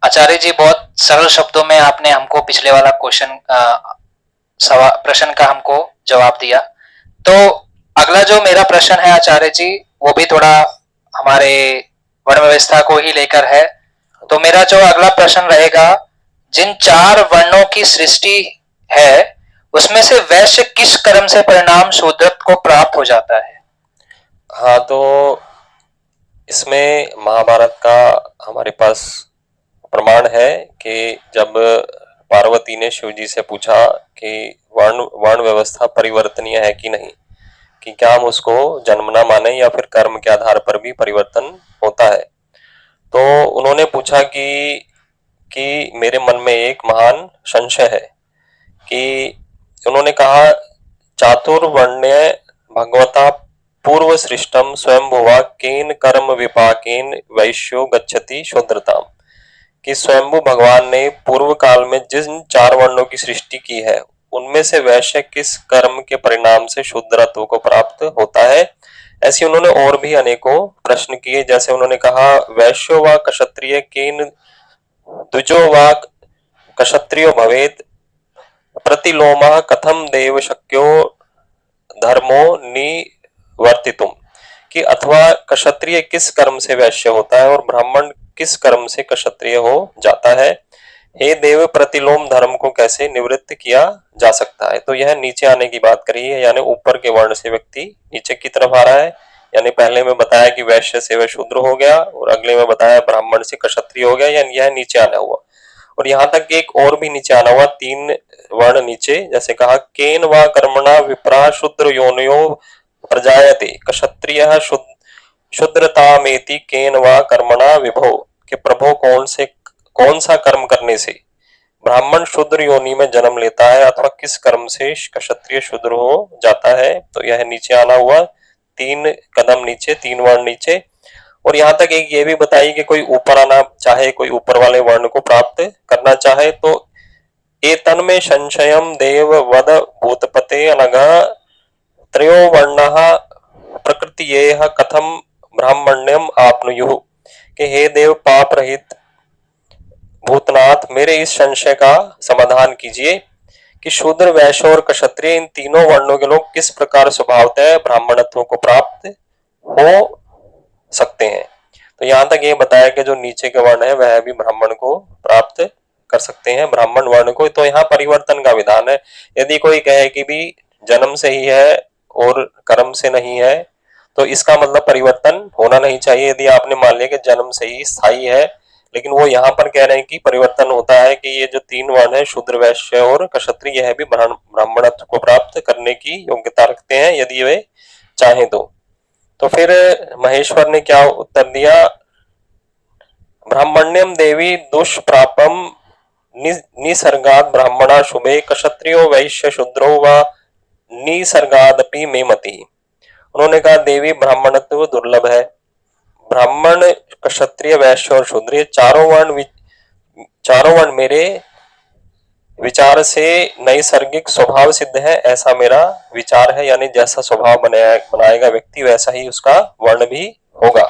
आचार्य जी, बहुत सरल शब्दों में आपने हमको पिछले वाला प्रश्न का हमको जवाब दिया। तो अगला जो मेरा प्रश्न है आचार्य जी, वो भी थोड़ा हमारे वर्ण व्यवस्था को ही लेकर है। तो मेरा जो अगला प्रश्न रहेगा, जिन 4 वर्णों की सृष्टि है, उसमें से वैश्य किस कर्म से परिणाम शूद्रत्व को प्राप्त हो जाता है? हाँ, तो इसमें महाभारत का हमारे पास प्रमाण है कि जब पार्वती ने शिव जी से पूछा कि वर्ण वर्ण व्यवस्था परिवर्तनीय है कि नहीं, कि क्या हम उसको जन्मना माने या फिर कर्म के आधार पर भी परिवर्तन होता है। तो उन्होंने पूछा कि मेरे मन में एक महान संशय है कि उन्होंने कहा, चातुर्वर्ण्य भगवता पूर्व सृष्टम स्वयं भुवा केन कर्म विपाकेन वैश्यो गच्छति शूद्रताम, कि स्वयंभू भगवान ने पूर्व काल में जिन 4 वर्णों की सृष्टि की है, उनमें से वैश्य किस कर्म के परिणाम से शूद्रत्व को प्राप्त होता है। ऐसे उन्होंने और भी अनेकों प्रश्न किए, जैसे उन्होंने कहा, वैश्यो व क्षत्रिय केन द्विजो व क्षत्रियो भवेत प्रतिलोमः कथम देव शक्यो धर्मो निवर्तितुम, कि अथवा क्षत्रिय किस कर्म से वैश्य होता है और ब्राह्मण किस कर्म से क्षत्रिय हो जाता है। हे देव, प्रतिलोम धर्म को कैसे निवृत्त किया जा सकता है। तो यह नीचे आने की बात करी है, यानी ऊपर के वर्ण से व्यक्ति नीचे की तरफ आ रहा है। यानी पहले में बताया कि वैश्य से वह शूद्र हो गया, और अगले में बताया ब्राह्मण से क्षत्रिय हो गया, यानी यह नीचे आना हुआ। और यहाँ तक एक और भी नीचे आना हुआ, 3 वर्ण नीचे, जैसे कहा, केन व कर्मणा विप्रा शूद्र योनयो प्रजायते क्षत्रिय शूद्रतामेति केन व कर्मणा विभो, के प्रभो कौन सा कर्म करने से ब्राह्मण शूद्र योनि में जन्म लेता है, अथवा किस कर्म से क्षत्रिय शूद्र हो जाता है। तो यह नीचे आना हुआ, 3 कदम नीचे, 3 वर्ण नीचे। और यहाँ तक एक ये भी बताई कि कोई ऊपर आना चाहे, कोई ऊपर वाले वर्ण को प्राप्त करना चाहे, तो एतन में संशयम देव वद भूतपते अनघ त्रयो वर्णः प्रकृतियेह कथम ब्राह्मण्यम आपनुयुः, कि हे देव पाप रहित भूतनाथ, मेरे इस संशय का समाधान कीजिए कि शूद्र, वैश्य और क्षत्रिय, इन तीनों वर्णों के लोग किस प्रकार स्वभावतः ब्राह्मणत्व को प्राप्त हो सकते हैं। तो यहाँ तक ये बताया कि जो नीचे के वर्ण है वह भी ब्राह्मण को प्राप्त कर सकते हैं, ब्राह्मण वर्ण को। तो यहाँ परिवर्तन का विधान है। यदि कोई कहे कि भी जन्म से ही है और कर्म से नहीं है, तो इसका मतलब परिवर्तन होना नहीं चाहिए। यदि आपने मान लिया कि जन्म से ही स्थायी है, लेकिन वो यहाँ पर कह रहे हैं कि परिवर्तन होता है, कि ये जो 3 वर्ण है, शूद्र, वैश्य और क्षत्रिय, यह भी ब्राह्मणत्व को प्राप्त करने की योग्यता रखते हैं यदि वे चाहें तो फिर महेश्वर ने क्या उत्तर दिया, ब्राह्मण्यम देवी दुष्प्रापम निसर्गाद ब्राह्मणा शुभे क्षत्रियो वैश्य शूद्रो व निसर्गादपि में मति। उन्होंने कहा, देवी, ब्राह्मणत्व दुर्लभ है। ब्राह्मण, क्षत्रिय, वैश्य और शूद्र, चारों वर्ण मेरे विचार से नैसर्गिक स्वभाव सिद्ध है, ऐसा मेरा विचार है। यानी जैसा स्वभाव बनाएगा व्यक्ति, वैसा ही उसका वर्ण भी होगा।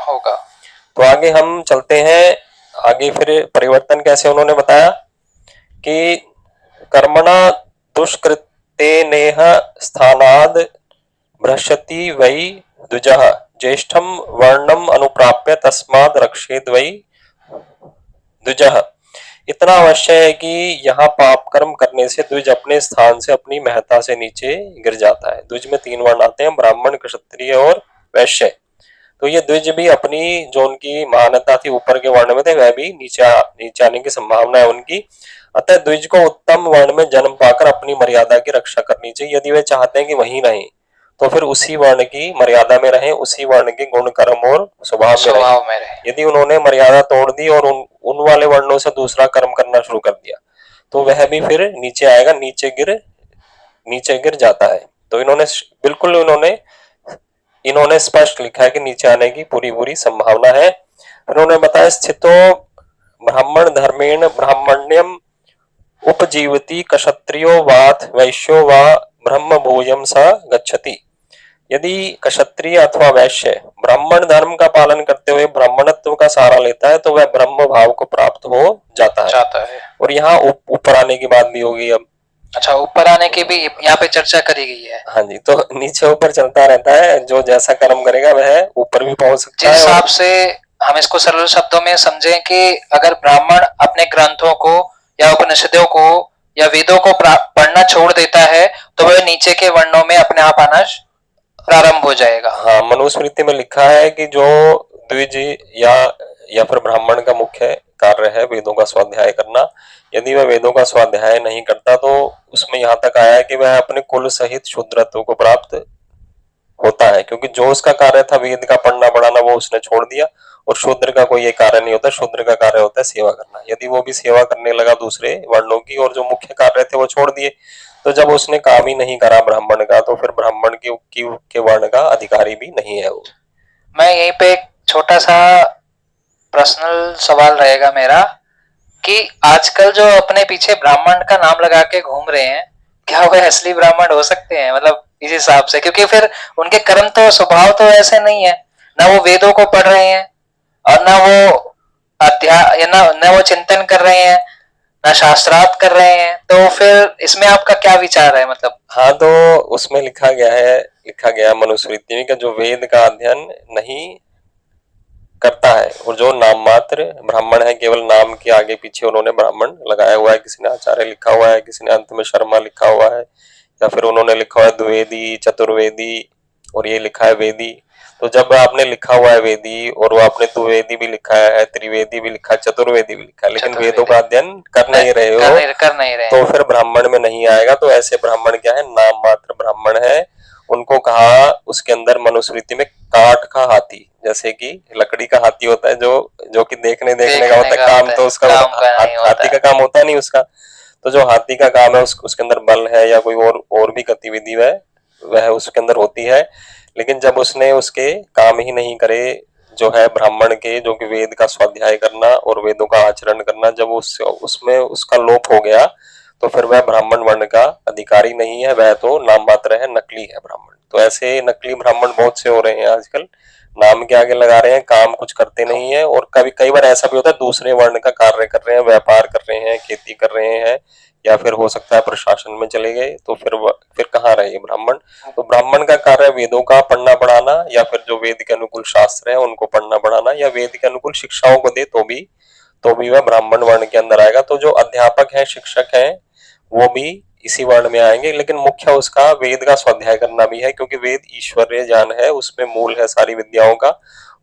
तो आगे हम चलते हैं। आगे फिर परिवर्तन कैसे उन्होंने बताया कि कर्मणा दुष्कृतेनेह स्थानाद भ्रश्यति वै द्विजः ज्येष्ठम वर्णम अनुप्राप्य तस्माद रक्षेत वै द्विजः। इतना अवश्य है कि यहाँ पाप कर्म करने से द्विज अपने स्थान से, अपनी महत्ता से नीचे गिर जाता है। द्विज में 3 वर्ण आते हैं, ब्राह्मण, क्षत्रिय और वैश्य। तो ये द्विज भी अपनी जो उनकी महानता थी ऊपर के वर्ण में थे, वह भी नीचे आने की संभावना है उनकी। अतः द्विज को उत्तम वर्ण में जन्म पाकर अपनी मर्यादा की रक्षा करनी चाहिए। यदि वे चाहते हैं कि वहीं रहें, तो फिर उसी वर्ण की मर्यादा में रहें, उसी वर्ण के गुण, कर्म और स्वभाव में रहें। यदि उन्होंने मर्यादा तोड़ दी और उन वाले वर्णों से दूसरा कर्म करना शुरू कर दिया, तो वह भी फिर नीचे आएगा, नीचे गिर जाता है। तो बिल्कुल इन्होंने स्पष्ट लिखा है कि नीचे आने की पूरी संभावना है। उन्होंने बताया, स्थितो ब्राह्मण धर्मेण ब्राह्मण्यम उपजीवति क्षत्रियो वाथ वैश्यो वा ब्रह्म भूयम स गच्छति। यदि क्षत्रिय अथवा वैश्य ब्राह्मण धर्म का पालन करते हुए ब्राह्मणत्व का सहारा लेता है तो वह ब्रह्म भाव को प्राप्त हो जाता है। चाहता है। और यहाँ ऊपर आने की बात भी होगी अब। अच्छा, ऊपर आने की भी यहाँ पे चर्चा करी गई है। हाँ जी, तो नीचे ऊपर चलता रहता है, जो जैसा कर्म करेगा वह ऊपर भी पहुंच सकता जिस है। हिसाब से हम इसको सरल शब्दों में समझें कि अगर ब्राह्मण अपने ग्रंथों को या उपनिषदों को या वेदों को पढ़ना छोड़ देता है तो वह नीचे के वर्णों में अपने आप आना प्रारंभ हो जाएगा। हाँ, मनुस्मृति में लिखा है कि जो द्विज या फिर ब्राह्मण का मुख्य कार्य है वेदों का स्वाध्याय करना, यदि वह वेदों का स्वाध्याय नहीं करता तो उसमें यहाँ तक आया है कि वह अपने कुल सहित शूद्रत्व को प्राप्त होता है, क्योंकि जो उसका कार्य था वेद का पढ़ना पढ़ाना वो उसने छोड़ दिया। और शूद्र का कोई ये कार्य नहीं होता, शूद्र का कार्य होता है सेवा करना। यदि वो भी सेवा करने लगा दूसरे वर्णों की और जो मुख्य कार्य थे वो छोड़ दिए, तो जब उसने काम ही नहीं करा ब्राह्मण का तो फिर ब्राह्मण के वर्ण का अधिकारी भी नहीं है वो। मैं यहीं पे एक छोटा सा पर्सनल सवाल रहेगा मेरा कि आजकल जो अपने पीछे ब्राह्मण का नाम लगा के घूम रहे हैं, क्या वो असली ब्राह्मण हो सकते हैं? मतलब इस हिसाब से, क्योंकि फिर उनके कर्म तो स्वभाव तो ऐसे नहीं है, ना वो वेदों को पढ़ रहे हैं और ना वो अध्याय ना वो चिंतन कर रहे हैं, ना शास्त्रार्थ कर रहे हैं, तो फिर इसमें आपका क्या विचार है? मतलब हाँ, तो उसमें लिखा गया मनुस्मृति में कि जो वेद का अध्ययन नहीं करता है और जो नाम मात्र ब्राह्मण है, केवल नाम के आगे पीछे उन्होंने ब्राह्मण लगाया हुआ है, किसी ने आचार्य लिखा हुआ है, किसी ने अंत में शर्मा लिखा हुआ है, या फिर उन्होंने लिखा हुआ है द्विवेदी, चतुर्वेदी और ये लिखा है वेदी। तो जब आपने लिखा हुआ है वेदी और वो आपने द्विवेदी भी लिखा है, त्रिवेदी भी लिखा है, चतुर्वेदी भी लिखा है, लेकिन वेदों का अध्ययन कर नहीं रहे हो, कर नहीं रहे तो फिर ब्राह्मण में नहीं आएगा। तो ऐसे ब्राह्मण क्या है? नाम मात्र ब्राह्मण है। उनको कहा उसके अंदर मनुस्मृति में काठ का हाथी, जैसे कि लकड़ी का हाथी होता है जो कि देखने का होता है, काम तो उसका हाथी का काम होता नहीं उसका। तो जो हाथी का काम है उसके अंदर बल है या कोई और भी गतिविधि वह उसके अंदर होती है। लेकिन जब उसने उसके काम ही नहीं करे जो है ब्राह्मण के, जो कि वेद का स्वाध्याय करना और वेदों का आचरण करना, जब उसमें उसका लोप हो गया तो फिर वह ब्राह्मण वर्ण का अधिकारी नहीं है, वह तो नाम मात्र है, नकली है ब्राह्मण। तो ऐसे नकली ब्राह्मण बहुत से हो रहे हैं आजकल, नाम के आगे लगा रहे हैं, काम कुछ करते नहीं है। और कई बार ऐसा भी होता है दूसरे वर्ण का कार्य कर रहे हैं, व्यापार कर रहे हैं, खेती कर रहे हैं, या फिर हो सकता है प्रशासन में चले गए, तो फिर कहाँ रहे ब्राह्मण? तो ब्राह्मण का कार्य वेदों का पढ़ना पढ़ाना, या फिर जो वेद के अनुकूल शास्त्र है उनको पढ़ना पढ़ाना, या वेद के अनुकूल शिक्षाओं को दे तो भी वह ब्राह्मण वर्ण के अंदर आएगा। तो जो अध्यापक है, शिक्षक है, वो भी इसी वर्ण में आएंगे। लेकिन मुख्य उसका वेद का स्वाध्याय करना भी है, क्योंकि वेद ईश्वरीय ज्ञान है, उसमें मूल है सारी विद्याओं का।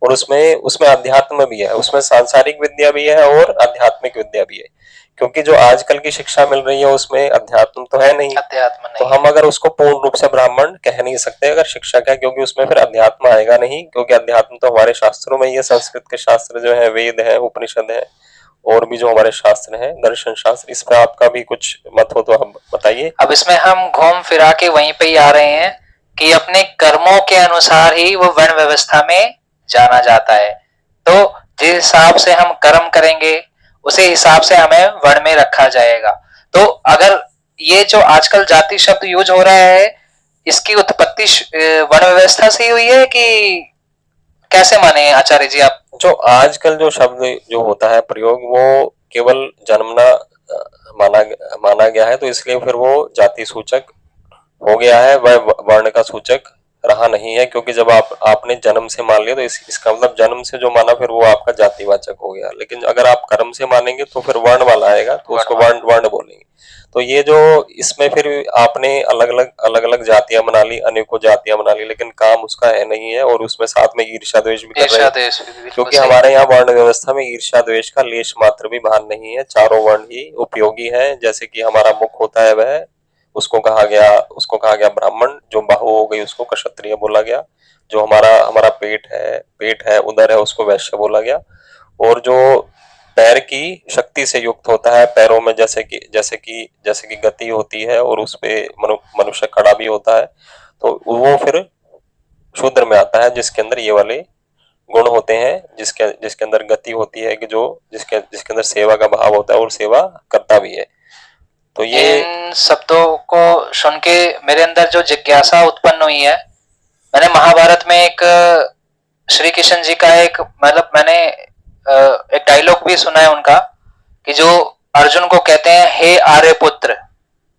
और उसमें अध्यात्म भी है, उसमें सांसारिक विद्या भी है और आध्यात्मिक विद्या भी है। क्योंकि जो आजकल की शिक्षा मिल रही है उसमें अध्यात्म तो है नहीं, अध्यात्म नहीं। तो हम अगर उसको पूर्ण रूप से ब्राह्मण कह नहीं सकते अगर शिक्षक है, क्योंकि उसमें फिर अध्यात्म आएगा नहीं। क्योंकि अध्यात्म तो हमारे शास्त्रों में ही है, संस्कृत के शास्त्र जो है, वेद है, उपनिषद है, और भी जो हमारे शास्त्र हैं, दर्शन शास्त्र। इस पर आपका भी कुछ मत हो तो आप बताइए। अब इसमें हम घूम फिरा के वहीं पे ही आ रहे हैं कि अपने कर्मों के अनुसार ही वो वर्ण व्यवस्था में जाना जाता है। तो जिस हिसाब से हम कर्म करेंगे उसी हिसाब से हमें वर्ण में रखा जाएगा। तो अगर ये जो आजकल जाति शब्द यूज हो रहा है, इसकी उत्पत्ति वर्ण व्यवस्था से ही हुई है कि कैसे माने आचार्य जी आप? जो आजकल जो शब्द जो होता है प्रयोग, वो केवल जन्मना माना गया है, तो इसलिए फिर वो जाति सूचक हो गया है, वह वर्ण का सूचक रहा नहीं है। क्योंकि जब आपने जन्म से मान लिया तो इसका मतलब जन्म से जो माना फिर वो आपका जातिवाचक हो गया। लेकिन अगर आप कर्म से मानेंगे तो फिर वर्ण वाला आएगा, तो उसको वर्ण बोलेंगे। तो ये जो इसमें फिर आपने अलग अलग जातियां बना ली, अनेकों जातियां बना ली, लेकिन काम उसका है नहीं है, और उसमें साथ में ईर्ष्या द्वेष भी कर रहे हैं। क्योंकि हमारे यहाँ वर्ण व्यवस्था में ईर्ष्या द्वेष का लेश मात्र भी भान नहीं है, चारों वर्ण ही उपयोगी है। जैसे कि हमारा मुख होता है वह उसको कहा गया ब्राह्मण, जो बाहु हो गई उसको क्षत्रिय बोला गया, जो हमारा पेट है उदर है उसको वैश्य बोला गया, और जो पैर की शक्ति से युक्त होता है, पैरों में जैसे कि गति होती है और उस पे मनुष्य खड़ा भी होता है, तो वो फिर शूद्र में आता है, जिसके अंदर ये वाले गुण होते हैं, जिसके अंदर गति होती है, कि जो जिसके अंदर सेवा का भाव होता है और सेवा करता भी है। तो ये इन शब्दों को सुन के मेरे अंदर जो जिज्ञासा उत्पन्न हुई है, मैंने महाभारत में एक श्री कृष्ण जी का एक मतलब मैंने एक डायलॉग भी सुना है उनका कि जो अर्जुन को कहते हैं हे आर्य पुत्र,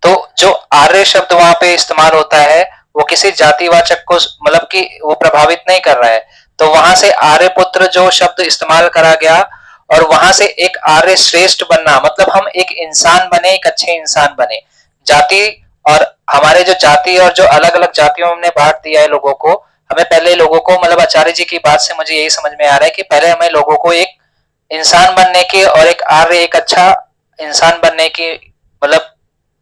तो जो आर्य शब्द वहां पे इस्तेमाल होता है वो किसी जातिवाचक को मतलब कि वो प्रभावित नहीं कर रहा है, तो वहां से आर्य पुत्र जो शब्द इस्तेमाल करा गया और वहां से एक आर्य श्रेष्ठ बनना मतलब हम एक इंसान बने, एक अच्छे इंसान बने। जाति और हमारे जो जाति और जो अलग अलग जातियों में बांट दिया है लोगों को, हमें पहले लोगों को मतलब आचार्य जी की बात से मुझे यही समझ में आ रहा है कि पहले हमें लोगों को एक इंसान बनने की और एक आर्य एक अच्छा इंसान बनने की मतलब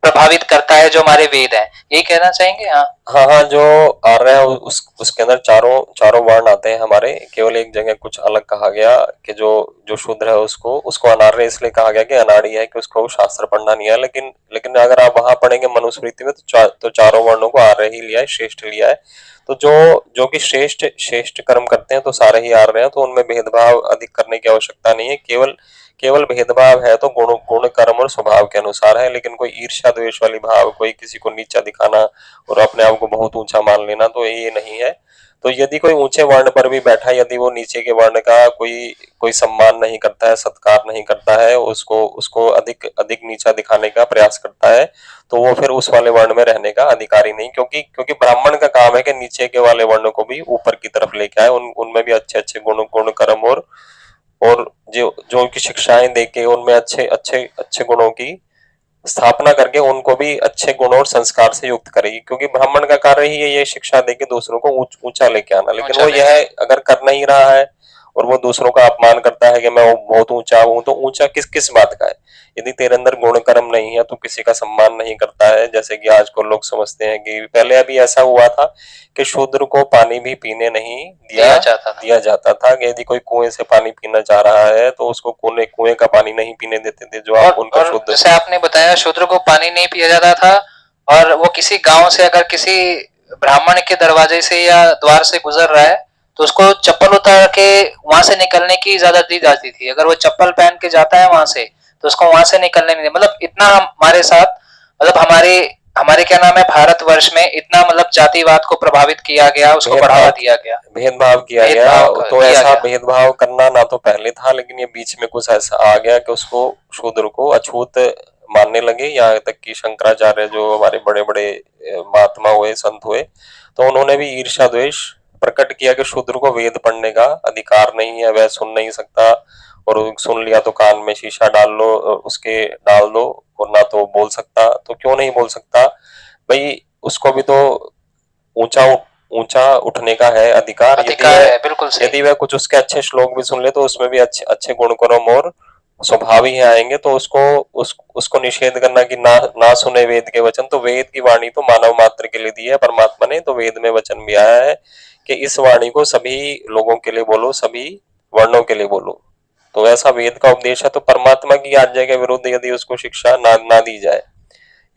प्रभावित करता है जो हमारे वेद है, यही कहना चाहेंगे। हाँ हाँ हाँ, जो आर्य है उसके अंदर चारों चारों वर्ण आते हैं हमारे। केवल एक जगह कुछ अलग कहा गया कि जो जो शूद्र है उसको उसको अनार्य इसलिए कहा गया कि अनाड़ी है, कि उसको शास्त्र पढ़ना नहीं है। लेकिन लेकिन अगर आप वहां पढ़ेंगे मनुस्मृति में तो चारों वर्णों को आर्य ही लिया है, श्रेष्ठ लिया है। तो जो जो कि श्रेष्ठ श्रेष्ठ कर्म करते हैं तो सारे ही आर्य हैं, तो उनमें भेदभाव अधिक करने की आवश्यकता नहीं है। केवल केवल भेदभाव है तो गुण कर्म और स्वभाव के अनुसार है। लेकिन कोई ईर्ष्या द्वेष वाली भाव, कोई किसी को नीचा दिखाना और अपने आप को बहुत ऊंचा मान लेना, तो ये नहीं है। तो यदि कोई ऊंचे वर्ण पर भी बैठा है, यदि वो नीचे के वर्ण का कोई कोई सम्मान नहीं करता है, सत्कार नहीं करता है, उसको उसको अधिक अधिक नीचा दिखाने का प्रयास करता है, तो वो फिर उस वाले वर्ण में रहने का अधिकारी नहीं। क्योंकि क्योंकि ब्राह्मण का काम है कि नीचे के वाले वर्ण को भी ऊपर की तरफ लेके आए, उनमें भी अच्छे अच्छे गुण कर्म और जो जो की शिक्षाएं देके उनमें अच्छे अच्छे अच्छे गुणों की स्थापना करके उनको भी अच्छे गुण और संस्कार से युक्त करेगी। क्योंकि ब्राह्मण का कार्य ही ये शिक्षा देके दूसरों को ऊंचा लेके आना। लेकिन वो यह अगर कर नहीं रहा है और वो दूसरों का अपमान करता है कि मैं बहुत ऊंचा हूं, तो ऊंचा किस किस बात का है? यदि तेरे अंदर गुण कर्म नहीं है तो किसी का सम्मान नहीं करता है। जैसे कि आजकल लोग समझते हैं कि पहले अभी ऐसा हुआ था कि शूद्र को पानी भी पीने नहीं दिया जाता था। कि यदि कोई कुएं से पानी पीना चाह रहा है तो उसको कुएं का पानी नहीं पीने देते थे, जो आप उनका शुद्ध। जैसे आपने बताया शूद्र को पानी नहीं पिया जाता था, और वो किसी गांव से अगर किसी ब्राह्मण के दरवाजे से या द्वार से गुजर रहा है तो उसको चप्पल उतार के वहां से निकलने की इजाजत दी जाती थी। अगर वो चप्पल पहन के जाता है वहां से तो उसको वहां से निकलने नहीं, मतलब इतना हमारे साथ मतलब हमारे हमारे क्या नाम है भारतवर्ष में इतना मतलब जातिवाद को प्रभावित किया गया, उसको बढ़ावा दिया गया, भेदभाव किया गया। तो ऐसा भेदभाव करना ना तो पहले था, लेकिन ये बीच में कुछ ऐसा आ गया कि उसको शूद्र को अछूत मानने लगे। यहाँ तक कि शंकराचार्य जो हमारे बड़े बड़े महात्मा हुए, संत हुए, तो उन्होंने भी ईर्ष्या द्वेष प्रकट किया कि शूद्र को वेद पढ़ने का अधिकार नहीं है, वह सुन नहीं सकता, और सुन लिया तो कान में शीशा डाल दो, और ना तो बोल सकता। तो क्यों नहीं बोल सकता भाई? उसको भी तो ऊंचा ऊंचा उठने का है अधिकार है, बिल्कुल सही। यदि वह कुछ उसके अच्छे श्लोक भी सुन ले तो उसमें भी अच्छे अच्छे गुण कर्म और स्वभाव ही आएंगे। तो उसको निषेध करना कि ना सुने वेद के वचन, तो वेद की वाणी तो मानव मात्र के लिए दी है परमात्मा ने। तो वेद में वचन भी आया है कि इस वाणी को सभी लोगों के लिए बोलो, सभी वर्णों के लिए बोलो। तो ऐसा वेद का उपदेश है। तो परमात्मा की आज्ञा के विरुद्ध यदि उसको शिक्षा ना दी जाए,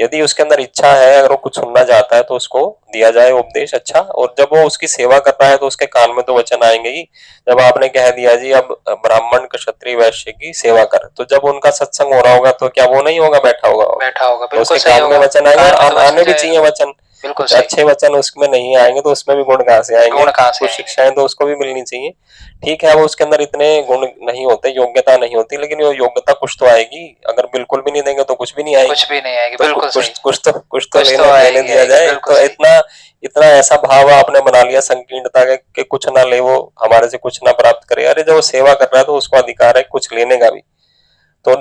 यदि उसके अंदर इच्छा है, अगर वो कुछ सुनना चाहता है, तो उसको दिया जाए उपदेश अच्छा। और जब वो उसकी सेवा कर रहा है तो उसके कान में तो वचन आएंगे ही। जब आपने कह दिया जी अब ब्राह्मण क्षत्रिय वैश्य की सेवा कर, तो जब उनका सत्संग हो रहा होगा तो क्या वो नहीं होगा बैठा होगा? तो उसके कान में वचन आएंगे, और आने भी चाहिए वचन। कुछ अच्छे वचन उसमें नहीं आएंगे तो उसमें भी गुण कहाँ से आएंगे? कुछ शिक्षाएं तो उसको भी मिलनी चाहिए। ठीक है, वो उसके अंदर इतने गुण नहीं होते, योग्यता नहीं होती, लेकिन वो योग्यता कुछ तो आएगी। अगर बिल्कुल भी नहीं देंगे तो कुछ भी नहीं आएगी, कुछ भी नहीं आएगी। तो बिल्कुल सही। कुछ तो लेने दिया जाए। तो इतना ऐसा भाव आपने बना लिया संकीर्णता का कि कुछ ना ले, वो हमारे से कुछ ना प्राप्त करे। अरे जब सेवा कर रहा है तो उसको अधिकार है कुछ लेने का भी। तो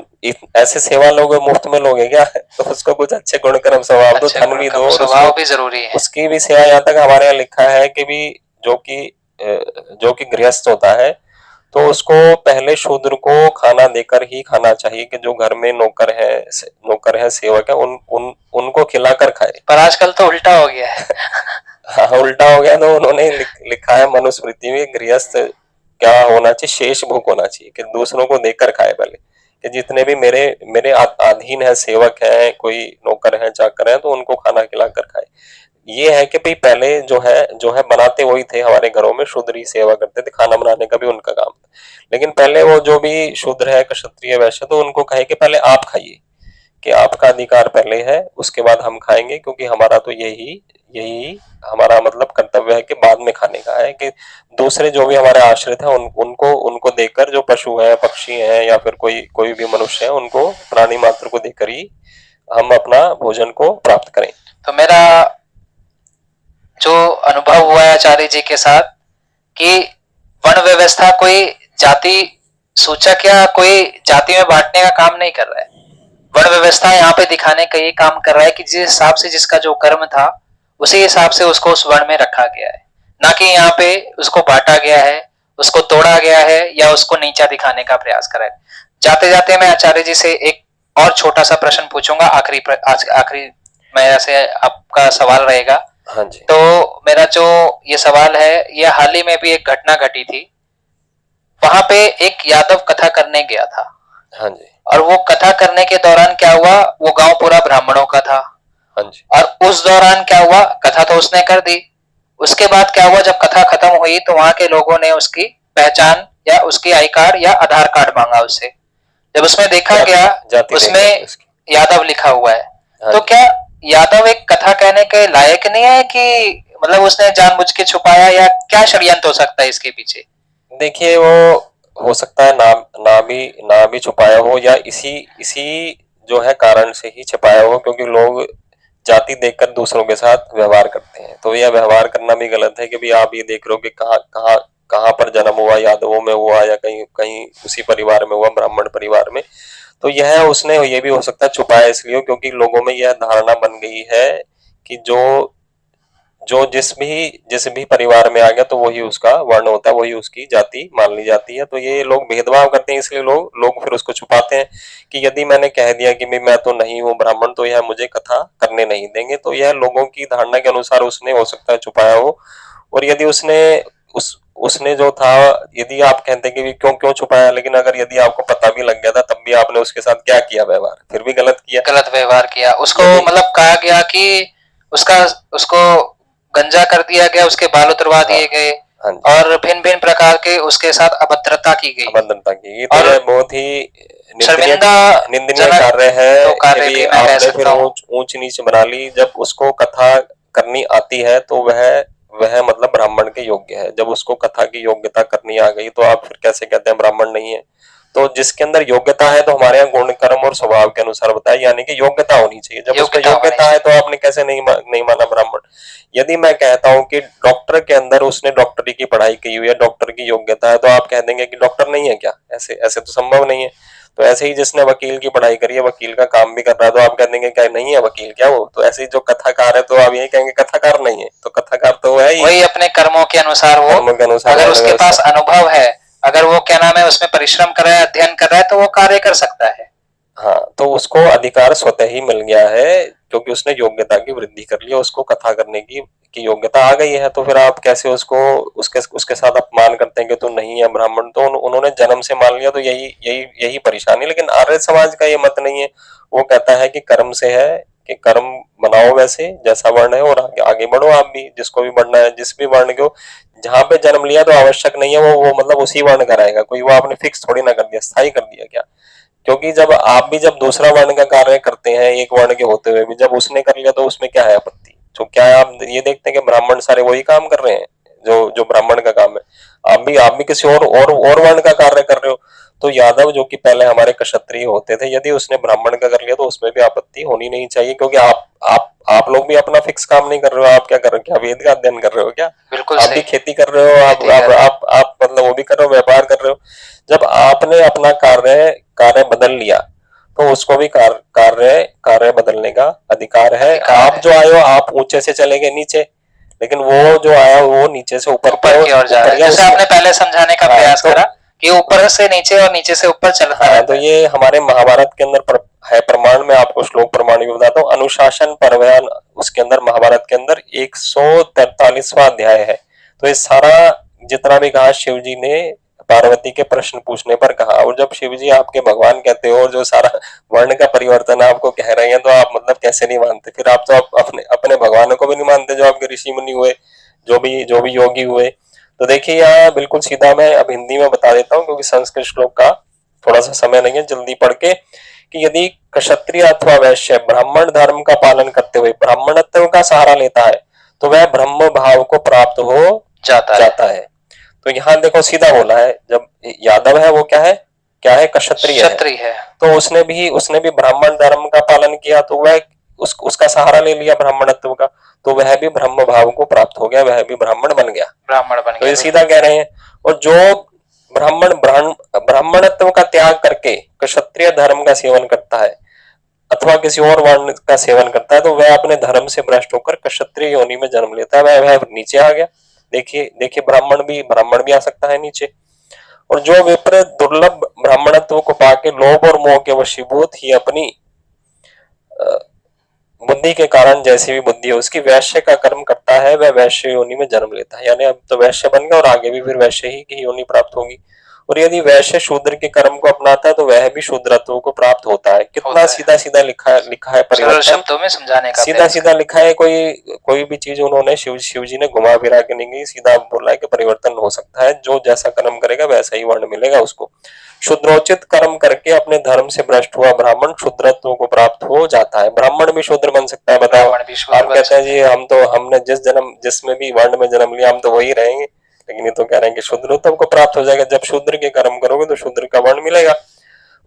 ऐसे सेवा लोग मुफ्त में लोगे क्या? तो उसको कुछ अच्छे गुण कर्म स्वभाव दो, धन भी दो, स्वभाव भी जरूरी है। उसकी भी सेवा। यहाँ तक हमारे यहाँ लिखा है कि भी जो कि गृहस्थ होता है तो उसको पहले शूद्र को खाना देकर ही खाना चाहिए, कि जो घर में नौकर है सेवक है उनको खिलाकर खाए। पर आजकल तो उल्टा हो गया है। हाँ, उल्टा हो गया। तो उन्होंने लिखा है मनुस्मृति में, गृहस्थ क्या होना चाहिए? शेष भूख होना चाहिए, कि दूसरों को देकर खाए पहले। कि जितने भी मेरे अधीन है, सेवक है, कोई नौकर है, चाकर है, तो उनको खाना खिलाकर खाए। ये है कि भाई पहले जो है बनाते वही थे हमारे घरों में, शूद्र ही सेवा करते थे, खाना बनाने का भी उनका काम था। लेकिन पहले वो जो भी शूद्र है, क्षत्रिय वैश्य, तो उनको कहे कि पहले आप खाइए, कि आपका अधिकार पहले है, उसके बाद हम खाएंगे, क्योंकि हमारा तो यही यही हमारा मतलब कर्तव्य है कि बाद में खाने का है, कि दूसरे जो भी हमारे आश्रित हैं उनको उनको देकर, जो पशु है, पक्षी हैं, या फिर कोई कोई भी मनुष्य है, उनको, प्राणी मात्र को देकर ही हम अपना भोजन को प्राप्त करें। तो मेरा जो अनुभव हुआ है आचार्य जी के साथ कि वर्ण व्यवस्था कोई जाति सूचक या कोई जाति में बांटने का काम नहीं कर रहा है। वर्ण व्यवस्था यहाँ पे दिखाने का ये काम कर रहा है कि जिस हिसाब से जिसका जो कर्म था उसी हिसाब से उसको उस वर्ण में रखा गया है, ना कि यहाँ पे उसको बांटा गया है, उसको तोड़ा गया है या उसको नीचा दिखाने का प्रयास करा है। जाते जाते मैं आचार्य जी से एक और छोटा सा प्रश्न पूछूंगा, आखिरी मेरा से आपका सवाल रहेगा। हाँ जी। तो मेरा जो ये सवाल है, ये हाल ही में भी एक घटना घटी थी। वहां पे एक यादव कथा करने गया था। हाँ जी। और वो कथा करने के दौरान क्या हुआ, वो गांव पूरा ब्राह्मणों का था। हाँ जी। और उस दौरान क्या हुआ, कथा तो उसने कर दी, उसके बाद क्या हुआ, जब कथा खत्म हुई तो वहां के लोगों ने उसकी पहचान या उसकी आई कार्ड या आधार कार्ड मांगा उससे। जब उसमें देखा गया उसमें यादव लिखा हुआ है, तो क्या यादव एक कथा कहने के लायक नहीं है कि मतलब उसने जानबूझ के छुपाया, या क्या षड्यंत्र हो सकता है इसके पीछे? देखिए, वो हो सकता है ना भी छुपाया हो, या इसी इसी जो है कारण से ही छुपाया हो, क्योंकि लोग जाति देखकर दूसरों के साथ व्यवहार करते हैं। तो यह व्यवहार करना भी गलत है कि भाई आप ये देख रहे हो कि कहाँ कहाँ कहाँ पर जन्म हुआ, यादवों में हुआ या कहीं कहीं उसी परिवार में हुआ, ब्राह्मण परिवार में। तो यह उसने ये भी हो सकता है छुपाया इसलिए क्योंकि लोगों में यह धारणा बन गई है कि जो जो जिस भी परिवार में आ गया तो वही उसका वर्ण होता है, वही उसकी जाति मान ली जाती है। तो ये लोग भेदभाव करते हैं, इसलिए लोग फिर उसको छुपाते हैं कि यदि मैंने कह दिया कि मैं तो नहीं हूँ ब्राह्मण, तो यह मुझे कथा करने नहीं देंगे। तो यह लोगों की धारणा के अनुसार उसने हो सकता है छुपाया हो। और यदि उसने जो था, यदि आप कहते हैं कि क्यों छुपाया, लेकिन अगर यदि आपको पता भी लग गया था तब भी आपने उसके साथ क्या किया व्यवहार, फिर भी गलत व्यवहार किया। उसको मतलब कहा गया कि उसको गंजा कर दिया गया, उसके बाल उतरवा दिए गए, और भिन्न भिन्न प्रकार के उसके साथ अभद्रता की गई। तो यह बहुत ही निंदनीय कार्य है। तो कार्य भी मैं कह सकता हूं। ऊंच नीच बना ली। जब उसको कथा करनी आती है तो वह मतलब ब्राह्मण के योग्य है। जब उसको कथा की योग्यता करनी आ गई तो आप फिर कैसे कहते हैं ब्राह्मण नहीं है? तो जिसके अंदर योग्यता है, तो हमारे यहाँ गुण कर्म और स्वभाव के अनुसार बताया, यानी कि योग्यता होनी चाहिए। जब उसको योग्यता है तो आपने कैसे नहीं माना ब्राह्मण? यदि मैं कहता हूँ कि डॉक्टर के अंदर उसने डॉक्टरी की पढ़ाई की हुई है, डॉक्टर की योग्यता है, तो आप कह देंगे कि डॉक्टर नहीं है क्या? ऐसे तो संभव नहीं है। तो ऐसे ही जिसने वकील की पढ़ाई करी है, वकील का काम भी कर रहा है, तो आप कह देंगे क्या नहीं है वकील क्या वो? तो ऐसे ही जो कथाकार है, तो आप यही कहेंगे कथाकार नहीं है। तो कथाकार तो है ही, वही अपने कर्मों के अनुसार वो, अगर उसके पास अनुभव है, अगर वो क्या नाम है उसमें परिश्रम कर रहा है, अध्ययन कर रहा है, तो वो कार्य कर सकता है। हाँ, तो उसको अधिकार स्वतः ही मिल गया है क्योंकि उसने योग्यता की वृद्धि कर ली, उसको कथा करने की योग्यता आ गई है। तो फिर आप कैसे उसके साथ अपमान करते हैं कि तू नहीं है ब्राह्मण? तो उन्होंने जन्म से मान लिया, तो यही परेशानी। लेकिन आर्य समाज का ये मत नहीं है। वो कहता है कि कर्म से है, कि कर्म बनाओ वैसे जैसा वर्ण है, और आगे बढ़ो। आप भी जिसको भी बढ़ना है, जिस भी वर्ण को, जहां पे जन्म लिया तो आवश्यक नहीं है वो मतलब उसी वर्ण का रहेगा। कोई वो आपने फिक्स थोड़ी ना कर दिया, स्थायी कर दिया क्या? क्योंकि जब दूसरा वर्ण का कार्य करते हैं एक वर्ण के होते हुए भी, जब उसने कर लिया तो उसमें क्या है आपत्ति? तो क्या है, आप ये देखते हैं कि ब्राह्मण सारे वही काम कर रहे हैं जो ब्राह्मण का काम है। आप भी किसी और वर्ण का कार्य कर रहे हो। तो यादव जो कि पहले हमारे क्षत्रिय होते थे, यदि उसने ब्राह्मण का कर लिया तो उसमें भी आपत्ति होनी नहीं चाहिए। क्योंकि आप लोग भी अपना फिक्स काम नहीं कर रहे हो। आप क्या कर रहे हो? क्या वेद का अध्ययन कर रहे हो क्या? बिल्कुल आप भी खेती कर रहे हो, आप मतलब वो भी कर रहे हो, व्यापार कर रहे हो। जब आपने अपना कार्य बदल लिया तो उसको भी कार्य बदलने का अधिकार है। आप जो आए हो, आप ऊंचे से चले गए नीचे, लेकिन वो जो आया वो नीचे से ऊपर की ओर जा रहा है। जैसे आपने पहले समझाने का प्रयास करा कि ऊपर से नीचे और नीचे से ऊपर चलता है। तो ये हमारे महाभारत के अंदर है प्रमाण। में आपको श्लोक प्रमाण भी बताता हूँ। अनुशासन पर्व है उसके अंदर, महाभारत के अंदर 143वां अध्याय है। तो ये सारा जितना भी कहा शिव जी ने पार्वती के प्रश्न पूछने पर कहा। और जब शिव जी आपके भगवान कहते हो और जो सारा वर्ण का परिवर्तन आपको कह रहे हैं, तो आप मतलब कैसे नहीं मानते? फिर आप तो अपने भगवानों को भी नहीं मानते जो आपके ऋषि मुनि हुए, जो भी योगी हुए। तो देखिए, यहाँ बिल्कुल सीधा मैं अब हिंदी में बता देता हूँ क्योंकि संस्कृत श्लोक का थोड़ा सा समय नहीं है, जल्दी पढ़ के, कि यदि क्षत्रिय अथवा वैश्य ब्राह्मण धर्म का पालन करते हुए ब्राह्मणत्व का सहारा लेता है तो वह ब्रह्म भाव को प्राप्त हो जाता है। है। तो यहाँ देखो सीधा बोला है, जब यादव है वो क्या है, क्षत्रिय है। क्षत्रिय है। तो उसने भी ब्राह्मण धर्म का पालन किया, तो वह उसका सहारा ले लिया ब्राह्मणत्व का, तो वह भी ब्रह्म भाव को प्राप्त हो गया, वह भी ब्राह्मण बन गया। ब्राह्मण बन तो गया, ये सीधा कह रहे हैं। और जो ब्राह्मणत्व का त्याग करके क्षत्रिय धर्म का सेवन करता है अथवा किसी और वर्ण का सेवन करता है, तो वह अपने धर्म से भ्रष्ट होकर क्षत्रिय योनि में जन्म लेता है, वह नीचे आ गया। देखिए देखिए, ब्राह्मण भी आ सकता है नीचे। और जो विपरीत दुर्लभ ब्राह्मणत्व को पाके लोभ और मोह के वशीभूत ही अपनी बुद्धि के कारण, जैसी भी बुद्धि है उसकी, वैश्य का कर्म करता है, वह वैश्य योनि में जन्म लेता है। यानी अब तो वैश्य बन गया और आगे भी फिर वैश्य ही की योनि प्राप्त होगी। और यदि वैश्य शूद्र के कर्म को अपनाता है तो वह भी शूद्रत्व को प्राप्त होता है। कितना सीधा सीधा लिखा है सरल परिवर्तन, शब्दों में समझाने का सीधा प्रयास सीधा लिखा है। कोई भी चीज उन्होंने शिव जी ने घुमा फिरा के नहीं गई, सीधा बोला है कि परिवर्तन हो सकता है, जो जैसा कर्म करेगा वैसा ही वर्ण मिलेगा उसको। शूद्रोचित कर्म करके अपने धर्म से भ्रष्ट हुआ ब्राह्मण शूद्रत्व को प्राप्त हो जाता है। ब्राह्मण भी शूद्र बन सकता है, बताओ। ब्राह्मण भी शूद्र आप बन कहते हैं सकते जी हैं। हमने जिसमें भी वर्ण में जन्म लिया हम तो वही रहेंगे, लेकिन ये तो कह रहे हैं कि शूद्रत्व को प्राप्त हो जाएगा। जब शूद्र के कर्म करोगे तो शूद्र का वर्ण मिलेगा।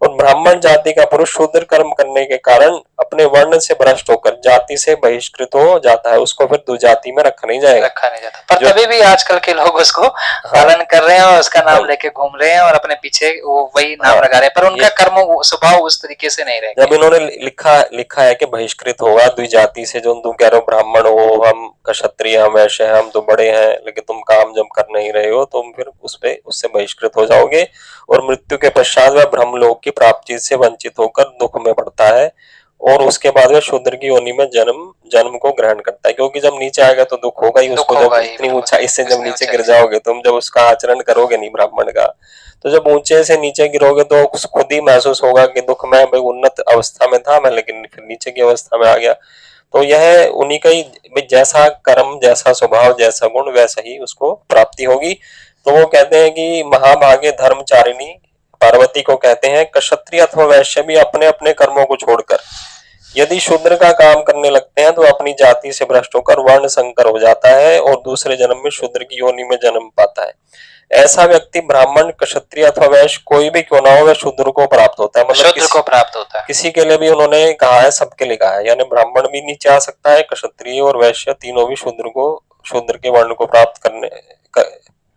और ब्राह्मण जाति का पुरुष शूद्र कर्म करने के कारण अपने वर्ण से भ्रष्ट होकर जाति से बहिष्कृत हो जाता है, उसको फिर दुजाति में रखा नहीं जाएगा। रखा नहीं जाता, पर तभी भी आजकल के लोग उसको पालन कर रहे हैं और उसका नाम लेके घूम रहे हैं और अपने पीछे वो वही नाम लगा रहे हैं, पर उनका कर्म स्वभाव उस तरीके से नहीं रहेगा। जब इन्होंने लिखा है कि बहिष्कृत होगा द्विजाति से, जो तुम कह रहे हो ब्राह्मण हो, हम क्षत्रिय, हम वैश्य हैं, हम तो बड़े हैं, लेकिन तुम काम जब कर नहीं रहे हो, तुम फिर उससे बहिष्कृत हो जाओगे। और मृत्यु के पश्चात वह ब्रह्मलोक की प्राप्ति से वंचित होकर दुख में पड़ता है, और उसके बाद वह शूद्र की योनि में जन्म को ग्रहण करता है। क्योंकि जब नीचे आएगा तो दुख होगा ही उसको, जब इतनी ऊंचाई से जब नीचे गिर जाओगे तुम, जब उसका आचरण करोगे नहीं ब्राह्मण का, तो जब ऊंचे से नीचे गिरोगे तो खुद ही महसूस होगा कि दुख में, भाई उन्नत अवस्था में था मैं, लेकिन फिर नीचे की अवस्था में आ गया। तो यह उन्हीं का ही, जैसा कर्म, जैसा स्वभाव, जैसा गुण, वैसा ही उसको प्राप्ति होगी। तो वो कहते हैं कि महाभागे धर्मचारिणी पार्वती को कहते हैं, क्षत्रिय अथवा वैश्य भी अपने अपने कर्मों को छोड़कर यदि शूद्र का काम करने लगते हैं तो अपनी जाति से भ्रष्ट होकर वर्ण संकर हो जाता है और दूसरे जन्म में शूद्र की योनि में जन्म पाता है। ऐसा व्यक्ति ब्राह्मण, क्षत्रिय अथवा वैश्य कोई भी क्यों ना हो, वह शूद्र को प्राप्त होता है। मतलब शूद्र को प्राप्त होता है। किसी के लिए भी उन्होंने कहा है, सबके लिए कहा है, यानी ब्राह्मण भी नीचे आ सकता है, क्षत्रिय और वैश्य तीनों भी शूद्र के वर्ण को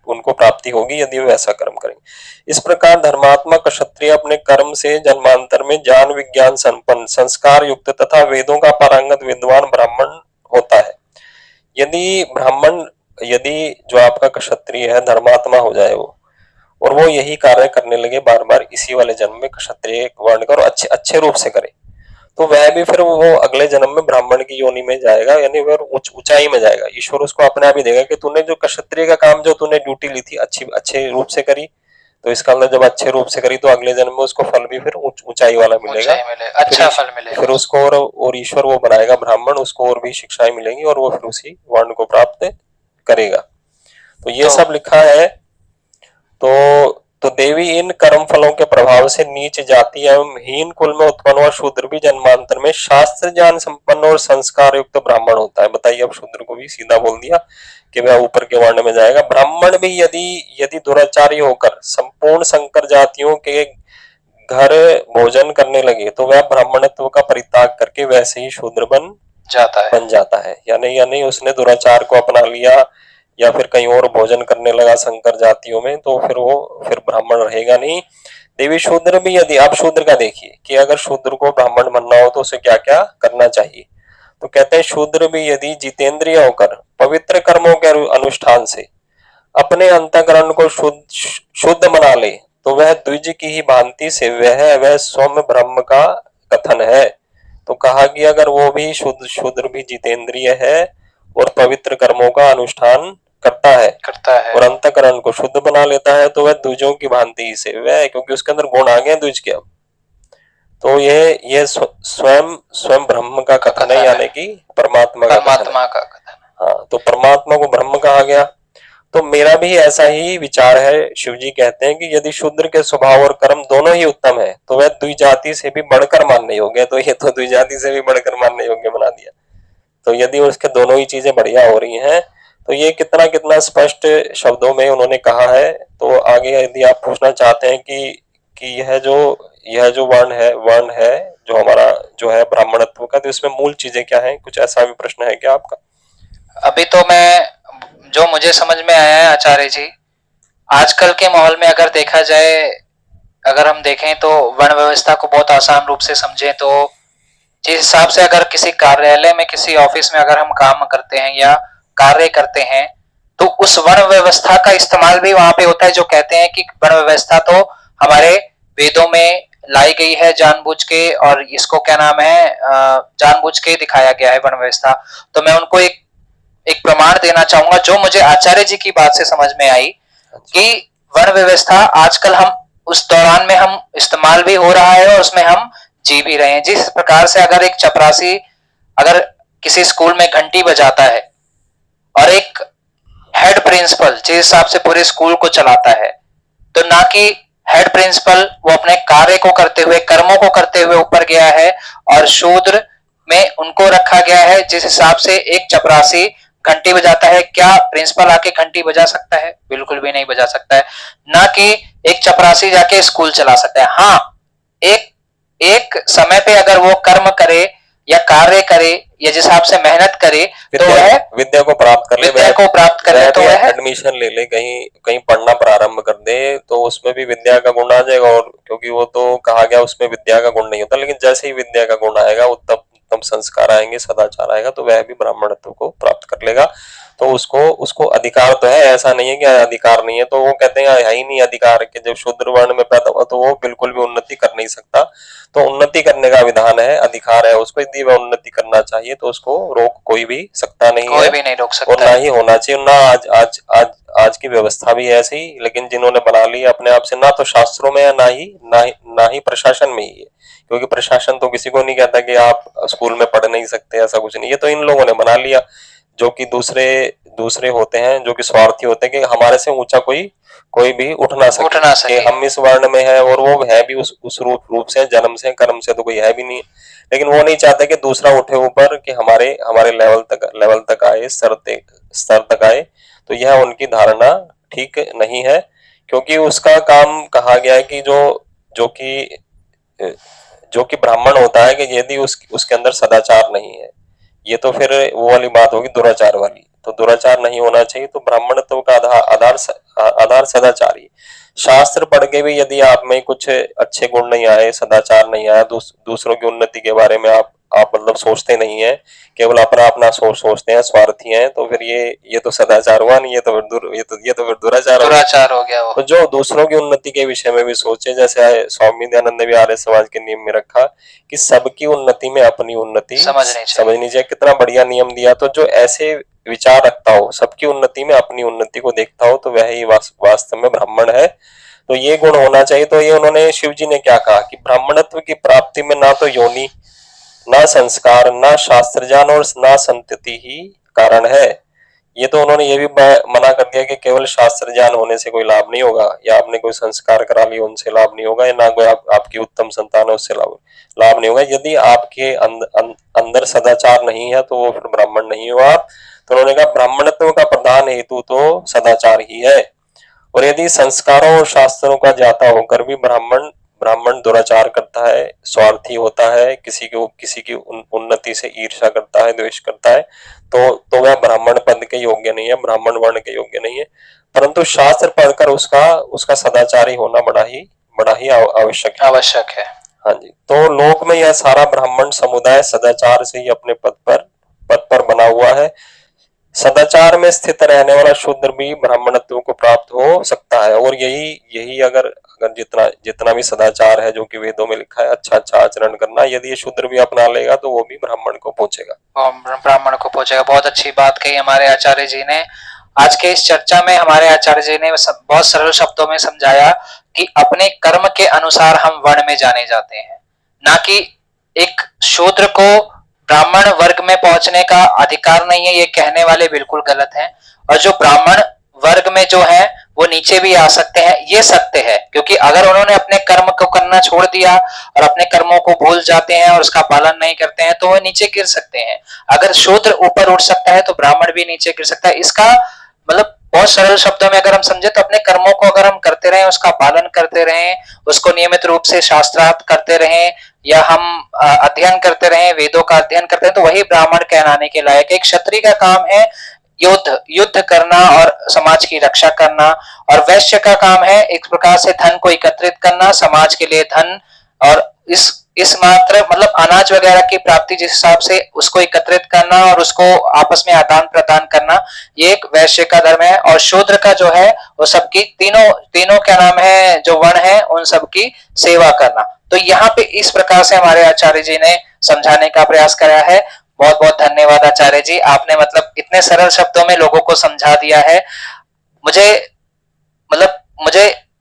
उनको प्राप्ति होगी यदि वे ऐसा कर्म करेंगे। इस प्रकार धर्मात्मा क्षत्रिय अपने कर्म से जन्मांतर में ज्ञान विज्ञान संपन्न, संस्कार युक्त तथा वेदों का पारंगत विद्वान ब्राह्मण होता है। यदि जो आपका क्षत्रिय है धर्मात्मा हो जाए वो, और वो यही कार्य करने लगे बार बार इसी वाले जन्म में क्षत्रिय वर्ण का, और अच्छे अच्छे रूप से करे, तो वह भी फिर वो अगले जन्म में ब्राह्मण की योनि में जाएगा, यानी वह ऊंचाई में जाएगा। ईश्वर उसको अपने आप ही देगा कि तूने जो क्षत्रिय का काम, जो तूने ड्यूटी ली थी अच्छे रूप से करी, तो इसका मतलब जब अच्छे रूप से करी तो अगले जन्म में उसको फल भी फिर ऊंचाई वाला मिलेगा, अच्छा फल मिलेगा। फिर उसको और ईश्वर वो बनाएगा ब्राह्मण, उसको और भी शिक्षाएं मिलेंगी और वो फिर उसी वर्ण को प्राप्त करेगा। तो ये सब लिखा है। तो देवी इन कर्म फलों के प्रभाव से नीच जाति एवं हीन कुल में उत्पन्न हुआ शूद्र भी जन्मांतर में शास्त्र ज्ञान संपन्न और संस्कार युक्त ब्राह्मण होता है। बताइए, अब शूद्र को भी सीधा बोल दिया कि वह ऊपर के वर्ण में जाएगा। ब्राह्मण भी यदि दुराचारी होकर संपूर्ण संकर जातियों के घर भोजन करने लगे तो वह ब्राह्मणत्व का परित्याग करके वैसे ही शूद्र बन जाता है। यानी उसने दुराचार को अपना लिया या फिर कहीं और भोजन करने लगा संकर जातियों में, तो फिर ब्राह्मण रहेगा नहीं। देवी शूद्र भी यदि, आप शूद्र का देखिए कि अगर शूद्र को ब्राह्मण बनना हो तो उसे क्या क्या करना चाहिए। तो कहते हैं शूद्र भी यदि जितेंद्रिय होकर पवित्र कर्मों के अनुष्ठान से अपने अंतःकरण को शुद्ध बना ले तो वह द्विज की ही भांति से वह सौम्य ब्रह्म का कथन है। तो कहा कि अगर वो भी शूद्र भी जितेंद्रिय है और पवित्र कर्मों का अनुष्ठान करता है और अंतःकरण को शुद्ध बना लेता है तो वह द्विजों की भांति से वह, क्योंकि उसके अंदर गुण आ गए द्विज के। अब तो ये स्वयं ब्रह्म का कथन है, यानी कि परमात्मा का कथन। हाँ, तो परमात्मा को ब्रह्म कहा गया। तो मेरा भी ऐसा ही विचार है। शिव जी कहते हैं कि यदि शूद्र के स्वभाव और कर्म दोनों ही उत्तम है तो वह द्विजाति से भी बढ़कर मानने योग्य है। तो ये तो द्विजाति से भी बढ़कर मानने योग्य बना दिया। तो यदि उसके दोनों ही चीजें बढ़िया हो रही हैं तो ये कितना कितना स्पष्ट शब्दों में उन्होंने कहा है। तो आगे यदि आप पूछना चाहते हैं कि यह जो वर्ण है जो हमारा जो है ब्राह्मणत्व का, तो इसमें मूल चीजें क्या हैं, कुछ ऐसा भी प्रश्न है क्या आपका? अभी तो मैं जो मुझे समझ में आया है आचार्य जी, आजकल के माहौल में अगर देखा जाए, अगर हम देखें तो वर्ण व्यवस्था को बहुत आसान रूप से समझें तो जिस हिसाब से अगर किसी कार्यालय में किसी ऑफिस में अगर हम काम करते हैं या कार्य करते हैं तो उस वर्ण व्यवस्था का इस्तेमाल भी वहां पे होता है। जो कहते हैं कि वर्ण व्यवस्था तो हमारे वेदों में लाई गई है जानबूझ के, और इसको क्या नाम है, जानबूझ के दिखाया गया है वर्ण व्यवस्था। तो मैं उनको एक एक प्रमाण देना चाहूंगा जो मुझे आचार्य जी की बात से समझ में आई कि वर्ण व्यवस्था आजकल हम उस दौरान में हम इस्तेमाल भी हो रहा है और उसमें हम जी भी रहे हैं। जिस प्रकार से अगर एक चपरासी अगर किसी स्कूल में घंटी बजाता है और एक हेड प्रिंसिपल जिस हिसाब से पूरे स्कूल को चलाता है, तो ना कि हेड प्रिंसिपल वो अपने कार्य को करते हुए कर्मों को करते हुए ऊपर गया है और शूद्र में उनको रखा गया है। जिस हिसाब से एक चपरासी घंटी बजाता है, क्या प्रिंसिपल आके घंटी बजा सकता है? बिल्कुल भी नहीं बजा सकता है। ना कि एक चपरासी जाके स्कूल चला सकता है। हाँ, एक एक समय पे अगर वो कर्म करे या कार्य करे या जिस हिसाब से मेहनत करे तो वह विद्या को प्राप्त कर ले, विद्या को प्राप्त करे तो वह एडमिशन ले ले, कहीं कहीं पढ़ना प्रारंभ कर दे तो उसमें भी विद्या का गुण आ जाएगा। और क्योंकि वो तो कहा गया उसमें विद्या का गुण नहीं होता, लेकिन जैसे ही विद्या का गुण आएगा, उत्तम उत्तम संस्कार आएंगे, सदाचार आएगा, तो वह भी ब्राह्मणत्व को प्राप्त कर लेगा। तो उसको उसको अधिकार तो है, ऐसा नहीं है कि अधिकार नहीं है। तो वो कहते हैं है ही नहीं अधिकार के, जब शूद्र वर्ण में पैदा हुआ तो वो बिल्कुल भी उन्नति कर नहीं सकता। तो उन्नति करने का विधान है, अधिकार है उसको, यदि वह उन्नति करना चाहिए तो उसको रोक कोई भी सकता नहीं है, कोई भी नहीं रोक सकता और ना ही होना चाहिए। ना आज की व्यवस्था भी ऐसी, लेकिन जिन्होंने बना लिया अपने आप से, ना तो शास्त्रों में है, ना ही प्रशासन में ही है। क्योंकि प्रशासन तो किसी को नहीं कहता कि आप स्कूल में पढ़ नहीं सकते, ऐसा कुछ नहीं। ये तो इन लोगों ने बना लिया, जो कि दूसरे दूसरे होते हैं, जो कि स्वार्थी होते हैं कि हमारे से ऊंचा कोई भी उठ ना सके, कि हम इस वर्ण में है, और वो है भी उस रूप से, जन्म से, कर्म से तो कोई है भी नहीं। लेकिन वो नहीं चाहते कि दूसरा उठे ऊपर, कि हमारे हमारे लेवल तक आए, स्तर तक आए। तो यह उनकी धारणा ठीक नहीं है, क्योंकि उसका काम कहा गया है कि जो कि जो कि ब्राह्मण होता है, कि यदि उसके अंदर सदाचार नहीं है, ये तो फिर वो वाली बात होगी दुराचार वाली। तो दुराचार नहीं होना चाहिए। तो ब्राह्मणत्व का आधार सदाचार ही। शास्त्र पढ़ के भी यदि आप में कुछ अच्छे गुण नहीं आए, सदाचार नहीं आया, दूसरों की उन्नति के बारे में आप मतलब सोचते नहीं है, केवल अपना सोचते हैं, स्वार्थी हैं, तो फिर ये तो सदाचार हुआ नहीं, ये तो फिर दुराचार हो गया। तो जो दूसरों की उन्नति के विषय में भी सोचे, जैसे स्वामी दयानंद ने भी आर्य समाज के नियम में रखा कि सबकी उन्नति में अपनी उन्नति समझनी चाहिए। कितना बढ़िया नियम दिया। तो जो ऐसे विचार रखता हो, सबकी उन्नति में अपनी उन्नति को देखता हो, तो वह ही वास्तव में ब्राह्मण है। तो ये गुण होना चाहिए। तो ये उन्होंने, शिव जी ने क्या कहा कि ब्राह्मणत्व की प्राप्ति में ना तो योनि, ना संस्कार, ना शास्त्र ज्ञान और ना संतति ही कारण है। ये तो उन्होंने ये भी मना कर दिया कि केवल शास्त्र ज्ञान होने से कोई लाभ नहीं होगा, या आपने कोई संस्कार करा लिया उनसे लाभ नहीं होगा, या ना कोई आपकी उत्तम संतान है उससे लाभ नहीं होगा। यदि आपके अंदर सदाचार नहीं है तो वो फिर ब्राह्मण नहीं हो आप। तो उन्होंने कहा ब्राह्मणत्व का प्रधान हेतु तो सदाचार ही है, और यदि संस्कारों और शास्त्रों का ज्ञाता होकर भी ब्राह्मण दुराचार करता है, स्वार्थी होता है, किसी की उन्नति से ईर्ष्या करता है, द्वेष करता है, तो वह ब्राह्मण पद के योग्य नहीं है, ब्राह्मण वर्ण के योग्य नहीं है। परंतु शास्त्र पढ़कर उसका सदाचारी होना बड़ा ही आवश्यक है। हाँ जी। तो लोक में यह सारा ब्राह्मण समुदाय सदाचार से ही अपने पद पर बना हुआ है। सदाचार में स्थित रहने वाला शूद्र भी ब्राह्मणत्व को प्राप्त हो सकता है। और यही अगर जितना भी सदाचार है जो कि वेदों में लिखा है, अच्छा आचरण करना, यदि ये शूद्र भी अपना लेगा तो वो भी ब्राह्मण को पहुंचेगा। बहुत अच्छी बात कही हमारे आचार्य जी ने। आज के इस चर्चा में हमारे आचार्य जी ने बहुत सरल शब्दों में समझाया कि अपने कर्म के अनुसार हम वर्ण में जाने जाते हैं, ना कि एक शूद्र को ब्राह्मण वर्ग में पहुंचने का अधिकार नहीं है। ये कहने वाले बिल्कुल गलत हैं। और जो ब्राह्मण वर्ग में जो है वो नीचे भी आ सकते हैं, ये सत्य है। क्योंकि अगर उन्होंने अपने कर्म को करना छोड़ दिया और अपने कर्मों को भूल जाते हैं और उसका पालन नहीं करते हैं तो वो नीचे गिर सकते हैं। अगर शूद्र ऊपर उठ सकता है तो ब्राह्मण भी नीचे गिर सकता है। इसका मतलब बहुत सरल शब्दों में अगर हम समझे तो अपने कर्मों को अगर हम करते रहें, उसका पालन करते रहें, उसको नियमित रूप से शास्त्रार्थ करते रहें, या हम अध्ययन करते रहें, वेदों का अध्ययन करते हैं, तो वही ब्राह्मण कहलाने के लायक है। एक क्षत्रिय का काम है युद्ध करना और समाज की रक्षा करना, और वैश्य का काम है एक प्रकार से धन को एकत्रित करना, समाज के लिए धन, और इस मात्र मतलब अनाज वगैरह की प्राप्ति जिस हिसाब से उसको एकत्रित करना और उसको आपस में आदान प्रदान करना, ये एक वैश्य का धर्म है। और शूद्र का जो है वो सबकी तीनों क्या नाम है जो वर्ण है उन सबकी सेवा करना। तो यहाँ पे इस प्रकार से हमारे आचार्य जी ने समझाने का प्रयास करा है। बहुत बहुत धन्यवाद आचार्य जी, आपने मतलब इतने सरल शब्दों में लोगों को समझा दिया है। मुझे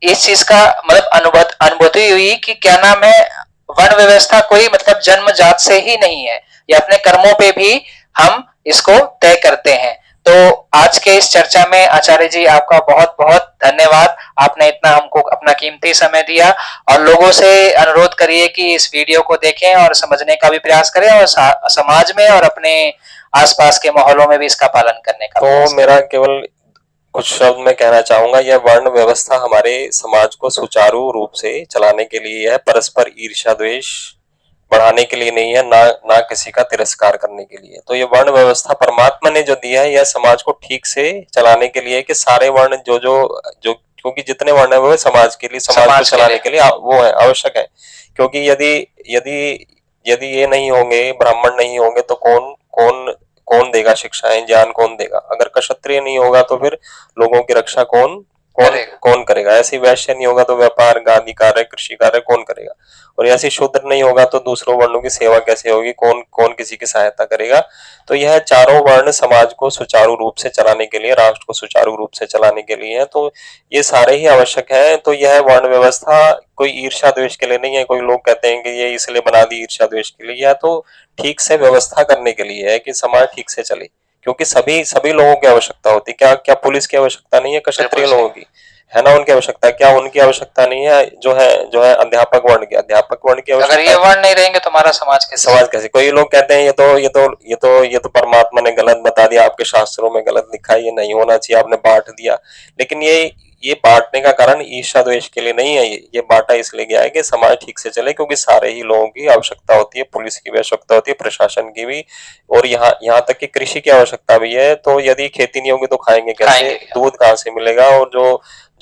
इस चीज का मतलब अनुभूति हुई कि क्या नाम है, वर्ण व्यवस्था कोई मतलब जन्मजात से ही नहीं है, ये अपने कर्मों पे भी हम इसको तय करते हैं। तो आज के इस चर्चा में आचार्य जी आपका बहुत बहुत धन्यवाद, आपने इतना हमको अपना कीमती समय दिया। और लोगों से अनुरोध करिए कि इस वीडियो को देखें और समझने का भी प्रयास करें और समाज में और अपने आसपास के माहौलों में भी इसका पालन करने का प्रयास तो मेरा केवल कुछ शब्द मैं कहना चाहूंगा, यह वर्ण व्यवस्था हमारे समाज को सुचारू रूप से चलाने के लिए है, परस्पर ईर्ष्या द्वेष बढ़ाने के लिए नहीं है, ना किसी का तिरस्कार करने के लिए। तो ये वर्ण व्यवस्था परमात्मा ने जो दिया है, यह समाज को ठीक से चलाने के लिए है कि सारे वर्ण जो क्योंकि जितने वर्ण है वो समाज के लिए, समाज को चलाने के लिए वो है, आवश्यक है। क्योंकि यदि यदि यदि ये नहीं होंगे, ब्राह्मण नहीं होंगे, तो कौन कौन कौन देगा शिक्षाएं, ज्ञान कौन देगा? अगर क्षत्रिय नहीं होगा तो फिर लोगों की रक्षा कौन करेगा? ऐसे वैश्य नहीं होगा तो व्यापार, गादी कार्य, कृषि कार्य कौन करेगा? और ऐसे शूद्र नहीं होगा तो दूसरों वर्णों की सेवा कैसे होगी? कौन कौन किसी की सहायता करेगा? तो यह चारों वर्ण समाज को सुचारू रूप से चलाने के लिए, राष्ट्र को सुचारू रूप से चलाने के लिए है। तो ये सारे ही आवश्यक है। तो यह वर्ण व्यवस्था कोई ईर्ष्या द्वेष के लिए नहीं है। कोई लोग कहते हैं कि ये इसलिए बना दी ईर्ष्या द्वेष के लिए, यह तो ठीक से व्यवस्था करने के लिए है कि समाज ठीक से चले। क्योंकि सभी लोगों की आवश्यकता होती है। क्या पुलिस की आवश्यकता नहीं है क्षत्रिय लोगों की? है ना, उनकी आवश्यकता। क्या उनकी आवश्यकता नहीं है जो है अध्यापक वर्ण की आवश्यकता? अगर ये वर्ण नहीं रहेंगे तो हमारा समाज कैसे? कोई लोग कहते हैं ये तो परमात्मा ने गलत बता दिया, आपके शास्त्रों में गलत लिखा है, ये नहीं होना चाहिए, आपने बांट दिया। लेकिन ये बांटने का कारण ईर्ष्या द्वेष के लिए नहीं है। ये बांटा इसलिए गया है कि समाज ठीक से चले, क्योंकि सारे ही लोगों की आवश्यकता होती है, पुलिस की भी आवश्यकता होती है, प्रशासन की भी, और यहाँ तक कि कृषि की आवश्यकता भी है। तो यदि खेती नहीं होगी तो खाएंगे कैसे? दूध कहाँ से मिलेगा? और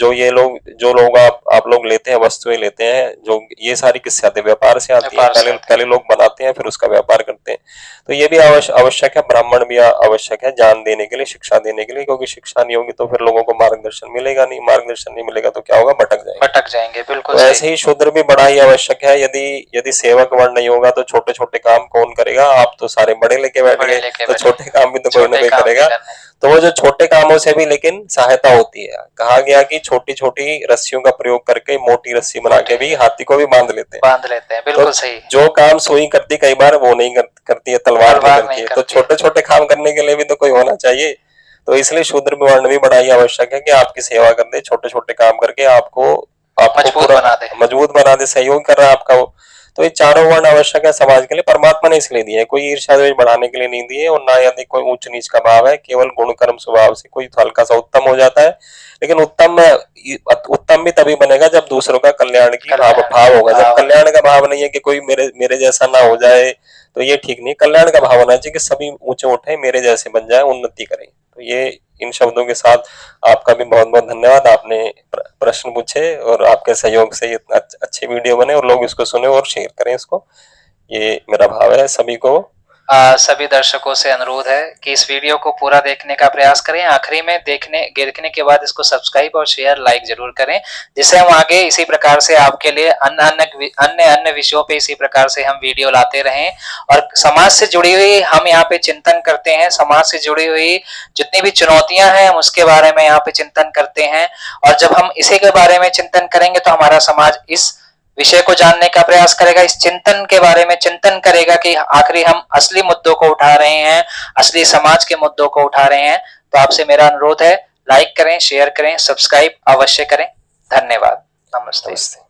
जो लोग आप लोग लेते हैं, वस्तुएं लेते हैं, जो ये सारी किससे आती है? व्यापार से आती है। पहले लोग बनाते हैं, फिर उसका व्यापार करते हैं। तो ये भी आवश्यक है। ब्राह्मण भी आवश्यक है ज्ञान देने के लिए, शिक्षा देने के लिए, क्योंकि शिक्षा नहीं होगी तो फिर लोगों को मार्गदर्शन मिलेगा नहीं, मार्गदर्शन नहीं मिलेगा तो क्या होगा? भटक जाएंगे। बिल्कुल। तो ऐसे ही शूद्र भी बड़ा ही आवश्यक है। यदि सेवक वर्ण नहीं होगा तो छोटे छोटे काम कौन करेगा? आप तो सारे बड़े लेके बैठ गए, तो छोटे काम भी तो कोई ना कोई करेगा। तो वो जो छोटे कामों से भी लेकिन सहायता होती है। कहा गया कि छोटी छोटी रस्सियों का प्रयोग करके मोटी रस्सी बना के भी हाथी को भी बांध लेते हैं। बिल्कुल सही। जो काम सुई करती कई बार वो नहीं करती है, तलवार नहीं करती है। तो छोटे छोटे काम करने के लिए भी तो कोई होना चाहिए। तो इसलिए शूद्र वर्ण भी बड़ा ही आवश्यक है कि आपकी सेवा कर दे, छोटे छोटे काम करके आपको मजबूत बना दे, सहयोग कर रहा है आपका वो। तो ये चारों वर्ण आवश्यक है समाज के लिए, परमात्मा ने इसलिए दिए हैं। कोई ईर्ष्या द्वेष बढ़ाने के लिए नहीं दिए, और ना यदि कोई ऊंच नीच का भाव है। केवल गुण कर्म स्वभाव से कोई हल्का सा उत्तम हो जाता है, लेकिन उत्तम भी तभी बनेगा जब दूसरों का कल्याण की भाव होगा। जब कल्याण का भाव नहीं है कि कोई मेरे जैसा ना हो जाए, तो ये ठीक नहीं। कल्याण का भाव होना चाहिए कि सभी ऊंचे उठे, मेरे जैसे बन जाए, उन्नति करें। तो ये इन शब्दों के साथ आपका भी बहुत बहुत धन्यवाद। आपने प्रश्न पूछे और आपके सहयोग से इतना अच्छे वीडियो बने और लोग इसको सुने और शेयर करें इसको। ये मेरा भाव है सभी को। सभी दर्शकों से अनुरोध है कि इस वीडियो को पूरा देखने का प्रयास करें। आखिरी में देखने के बाद इसको सब्सक्राइब और शेयर लाइक जरूर करें, जिससे हम आगे इसी प्रकार से आपके लिए अन्य विषयों पे इसी प्रकार से हम वीडियो लाते रहें। और समाज से जुड़ी हुई हम यहाँ पे चिंतन करते हैं, समाज से जुड़ी हुई जितनी भी चुनौतियां हैं हम उसके बारे में यहाँ पे चिंतन करते हैं। और जब हम इसी के बारे में चिंतन करेंगे तो हमारा समाज इस विषय को जानने का प्रयास करेगा, इस चिंतन के बारे में चिंतन करेगा कि आखिरी हम असली मुद्दों को उठा रहे हैं, असली समाज के मुद्दों को उठा रहे हैं। तो आपसे मेरा अनुरोध है, लाइक करें, शेयर करें, सब्सक्राइब अवश्य करें। धन्यवाद। नमस्ते। नमस्ते।